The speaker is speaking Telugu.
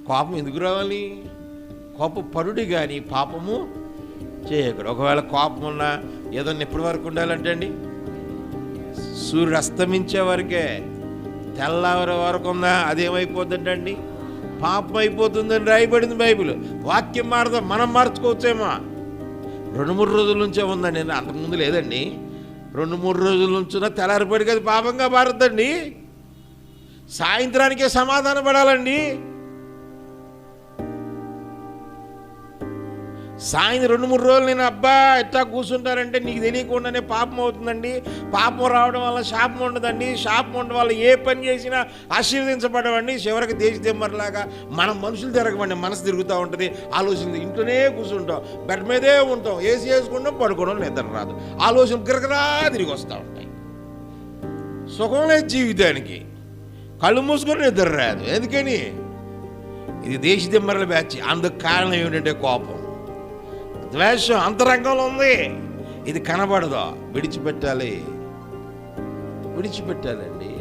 కోపం ఎందుకు రావాలి? కోపపరుడు కానీ పాపము చేయకూడదు. ఒకవేళ కోపం ఉన్నా ఏదన్నా ఎప్పటి వరకు ఉండాలంటే అండి, సూర్యుడు అస్తమించే వరకే. తెల్లవారి వరకు ఉందా అదేమైపోతుందండి, పాపం అయిపోతుందని రాయబడింది బైబిల్. వాక్యం మారదా, మనం మార్చుకోవచ్చేమో. 2-3 రోజుల నుంచే ఉందండి, అంతకుముందు లేదండి. 2-3 రోజుల నుంచున్నా తెల్లారిపడికి అది పాపంగా మారద్దండి. సాయంత్రానికే సమాధాన పడాలండి. సాయంత్రం 2-3 రోజులు నేను అబ్బా ఎట్లా కూర్చుంటారంటే నీకు తెలియకుండానే పాపం అవుతుందండి. పాపం రావడం వల్ల శాపం ఉండదండి. శాపం ఉండడం వల్ల ఏ పని చేసినా ఆశీర్వదించబడవండి. చివరికి దేశ దిమ్మరిలాగా మనం మనుషులు తిరగమండి, మనసు తిరుగుతూ ఉంటుంది. ఆలోచన ఇంట్లోనే కూర్చుంటాం, బెడ్ మీదే ఉంటాం, ఏసీ వేసుకుంటాం, పడుకోవడం, నిద్ర రాదు, ఆలోచన గిరగరా తిరిగి వస్తూ ఉంటాయి. సుఖం లేదు జీవితానికి, కళ్ళు మూసుకొని నిద్ర రాదు. ఎందుకని? ఇది దేశ దిమ్మరల బ్యాచ్. అందుకు కారణం ఏమిటంటే కోపం, ద్వేషం అంతరంగంలో ఉంది. ఇది కనబడదు, విడిచిపెట్టాలి, విడిచిపెట్టాలండి.